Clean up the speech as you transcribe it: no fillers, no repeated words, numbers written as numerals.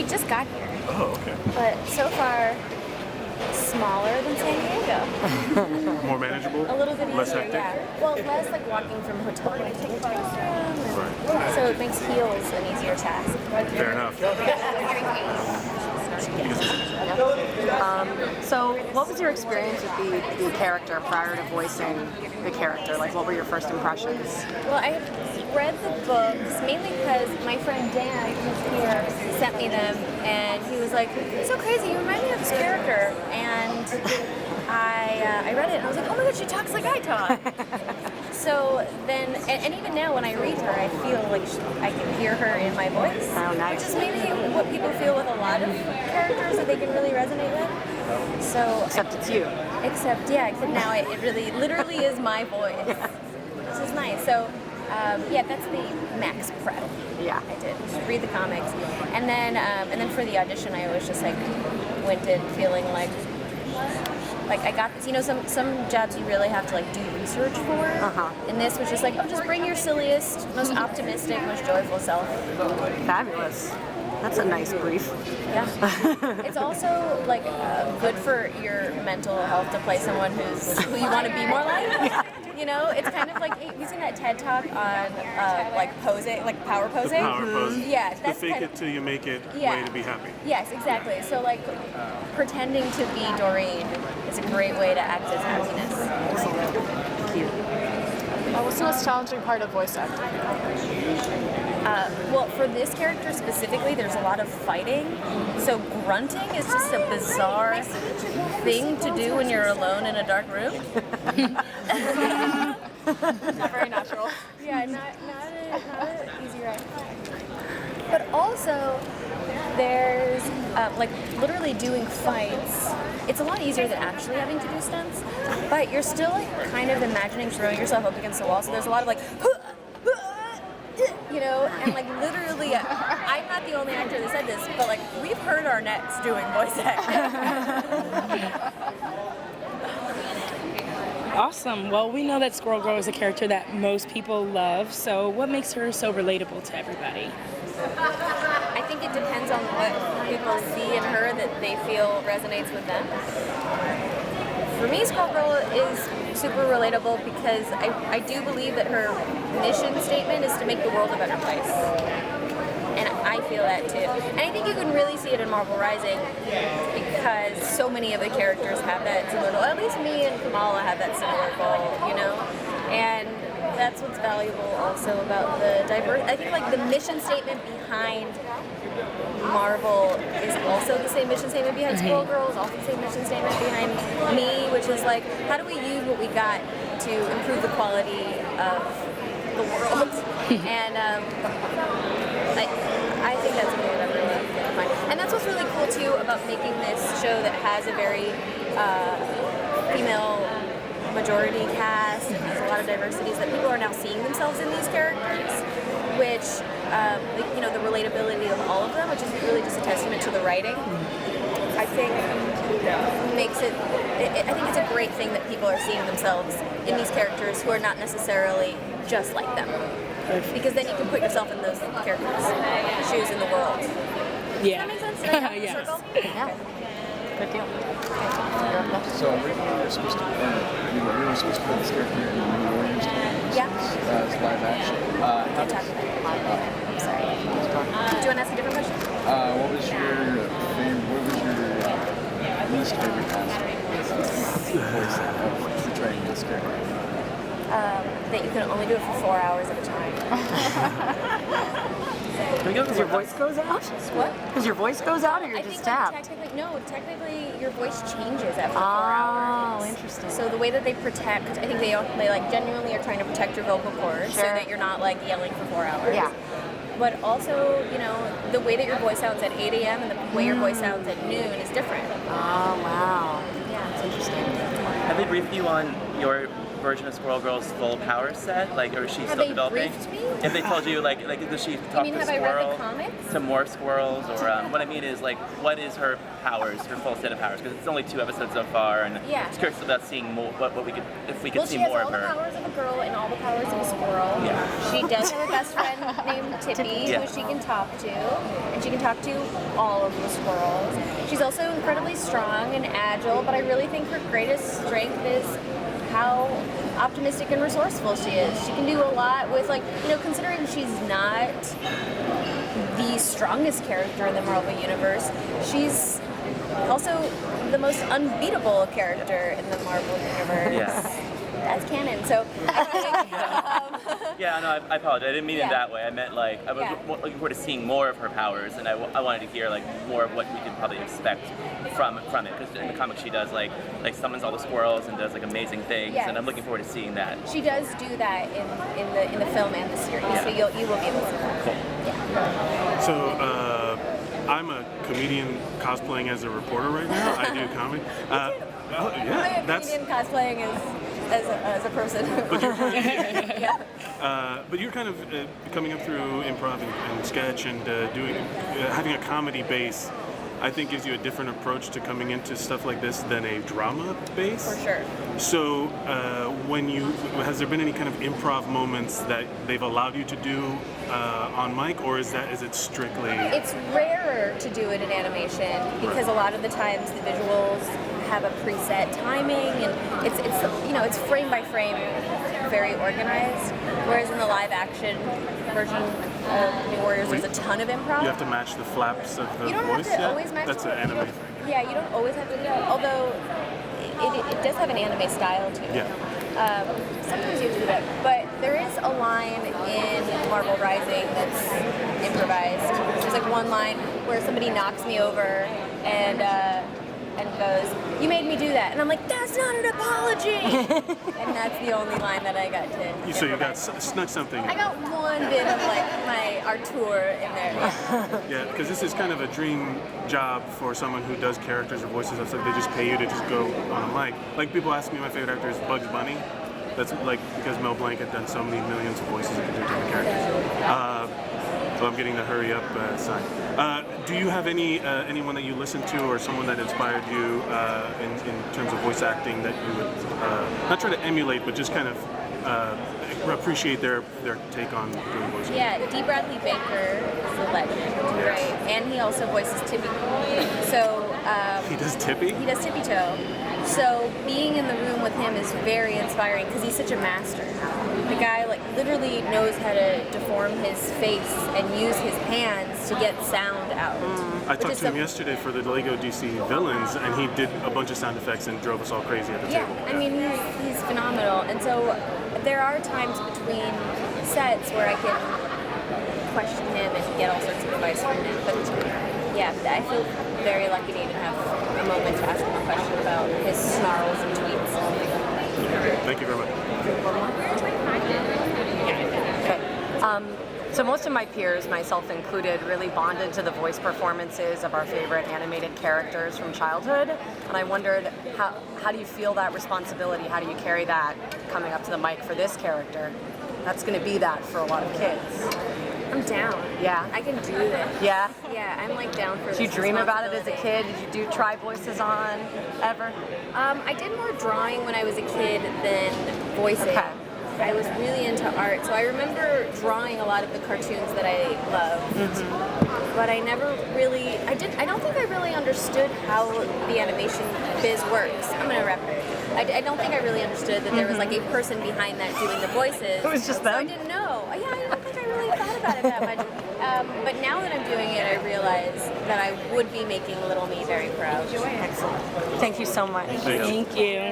just got here. Oh, okay. But so far, smaller than San Diego. More manageable? A little bit Less easier, hectic? yeah. Well, less like walking from hotel to restroom. Right. So it makes heels an easier task. Fair enough. So, what was your experience with the character prior to voicing the character? Like, what were your first impressions? Well, I had read the books mainly because my friend Dan, who's here, sent me them, and he was like, "So crazy, you remind me of this character." And I read it, and I was like, "Oh my god, she talks like I talk." So then, and even now when I read her, I feel like I can hear her in my voice. Oh, nice. Which is maybe what people feel with a lot of characters that they can really resonate with. So Except it's you. Except now it really, literally is my voice. Yeah. This is nice. So, that's the max prep. Yeah. I did. Just read the comics, and then for the audition, I always just like went in feeling like I got this. You know, some jobs you really have to like do research for. And this was just like, just bring your silliest, most optimistic, most joyful self. Fabulous. That's a nice brief. Yeah. It's also like good for your mental health to play someone who you want to be more like. Yeah. You know, it's kind of like using that TED talk on like posing, like power posing. Power pose. Yeah, The that's fake kind it till you make it Yeah. way to be happy. Yes, exactly. So like pretending to be Doreen is a great way to act as happiness. What's the most challenging part of voice acting? Well, for this character specifically, there's a lot of fighting. So grunting is just a bizarre thing to do when you're alone in a dark room. Not very natural. Yeah, not an easy ride. But also, there's like literally doing fights. It's a lot easier than actually having to do stunts, but you're still like kind of imagining throwing yourself up against the wall. So there's a lot of like, you know, and like literally, I'm not the only actor that said this, but like we've heard our necks doing voice acting. Awesome. Well, we know that Squirrel Girl is a character that most people love, so what makes her so relatable to everybody? I think it depends on what people see in her that they feel resonates with them. For me, Squirrel Girl is super relatable because I do believe that her mission statement is to make the world a better place. And I feel that too. And I think you can really see it in Marvel Rising because so many of the characters have that similar goal. At least me and Kamala have that similar goal, you know? And that's what's valuable also about the diverse. I think like the mission statement behind Marvel is also the same mission statement behind Squirrel Girl, is also the same mission statement behind me, which is like, how do we use what we got to improve the quality of the world? And I think that's something that I'm really fun. And that's what's really cool too about making this show that has a very female majority cast and has a lot of diversity, is that people are now seeing themselves in these characters, which you know, the relatability of all of them, which is really just a testament to the writing. I think makes it. I think it's a great thing that people are seeing themselves in these characters who are not necessarily just like them, because then you can put yourself in those characters' shoes in the world. Yeah. Does that make sense? Did I have the Yes. circle? Yeah. Good deal. So originally you were supposed to play this character in the New Warriors games. Yeah. As live action. How Can't talk did, about it. I'm sorry. Do you want to ask a different question? what was your least favorite aspect of portraying this character? That you can only do it for 4 hours at a time. Because your voice goes out? What? Because your voice goes out, or you're I just think like, tapped? technically your voice changes after 4 Oh, hours. interesting. So the way that they protect, I think they like genuinely are trying to protect your vocal cords so Sure. that you're not like yelling for 4 hours. Yeah. But also, you know, the way that your voice sounds at 8 a.m. and the way your voice sounds at noon is different. Oh, wow. Yeah. That's interesting. Have they briefed you on your version of Squirrel Girl's full power set? Like, or is she Have still they developing? briefed me? If they told you, like, does she talk mean, to have I read the Squirrel comics? to more squirrels, or what I mean is, like, what is her powers, her full set of powers? Because it's only 2 episodes so far, and Yeah. I'm just curious about seeing more, what we could, if we could Well, see she has more all of the her. powers of a girl and all the powers of a squirrel. Yeah. She does have a best friend named Tippy, Yeah. who she can talk to, and she can talk to all of the squirrels. She's also incredibly strong and agile, but I really think her greatest strength is how optimistic and resourceful she is. She can do a lot with, like, you know, considering she's not the strongest character in the Marvel Universe, she's also the most unbeatable character in the Marvel Universe. Yeah. That's canon. So, Yeah, no, I apologize. I didn't mean Yeah. it that way. I meant, like, I was Yeah. looking forward to seeing more of her powers, and I wanted to hear, like, more of what we could probably expect from it. Because in the comics she does, like summons all the squirrels and does, like, amazing things, Yes. and I'm looking forward to seeing that. she does do that in the film and the series. Yeah. So you will be able to see that. Cool. Yeah. So, I'm a comedian cosplaying as a reporter right now. I do comedy. Oh, I'm yeah, a that's. comedian cosplaying as a person. But you're, Yeah. but you're kind of coming up through improv and sketch and doing having a comedy base. I think gives you a different approach to coming into stuff like this than a drama base. For sure. So, has there been any kind of improv moments that they've allowed you to do on mic, or is it strictly? It's rarer to do it in animation because a lot of the times the visuals have a preset timing, and it's frame by frame, very organized. Whereas in the live action version of New Warriors, there's a ton of improv. You have to match the flaps of the You don't voice. have to Yeah? always match. That's the- an you anime don't- thing. Yeah, you don't always have to do that. Although it does have an anime style to it. Yeah. Sometimes you have to do that, but there is a line in Marvel Rising that's improvised. There's like one line where somebody knocks me over and goes, "You made me do that," and I'm like, "That's not an apology." And that's the only line that I got to. So you got improvise. snuck something. I got one bit of like my Artur in there. Yeah, because this is kind of a dream job for someone who does characters or voices. It's like they just pay you to just go on a mic. Like people ask me, my favorite actor is Bugs Bunny. That's like because Mel Blanc had done so many millions of voices and could do different characters. So I'm getting the hurry up sign. Do you have anyone that you listen to or someone that inspired you in terms of voice acting that you would not try to emulate, but just kind of appreciate their take on doing voice acting? Yeah, D. Bradley Baker is a legend, right? And he also voices Tippy. So He does Tippy? he does Tippy Toe. So being in the room with him is very inspiring because he's such a master. The guy like literally knows how to deform his face and use his hands to get sound out. I which talked is to him some- yesterday for the Lego DC villains, and he did a bunch of sound effects and drove us all crazy at the Yeah, table. I mean he's phenomenal, and so there are times between sets where I can question him and get all sorts of advice from him. But yeah, I feel very lucky to even have a moment to ask him a question about his snarls and tweets. Thank you very much. So most of my peers, myself included, really bonded to the voice performances of our favorite animated characters from childhood. And I wondered, how do you feel that responsibility? How do you carry that coming up to the mic for this character? That's going to be that for a lot of kids. I'm down. Yeah. I can do this. Yeah? Yeah, I'm like down for Did you this dream about it as a responsibility. kid? Did you try voices on ever? I did more drawing when I was a kid than voicing. Okay. I was really into art, so I remember drawing a lot of the cartoons that I loved. But I never really, I don't think I really understood how the animation biz works. I'm gonna wrap it. I don't think I really understood that there was like a person behind that doing the voices. It was just So I them? didn't know. Yeah, I don't think I really thought about it that much. But now that I'm doing it, I realize that I would be making little me very proud. Excellent. Thank you so much. Thank you. Thank you.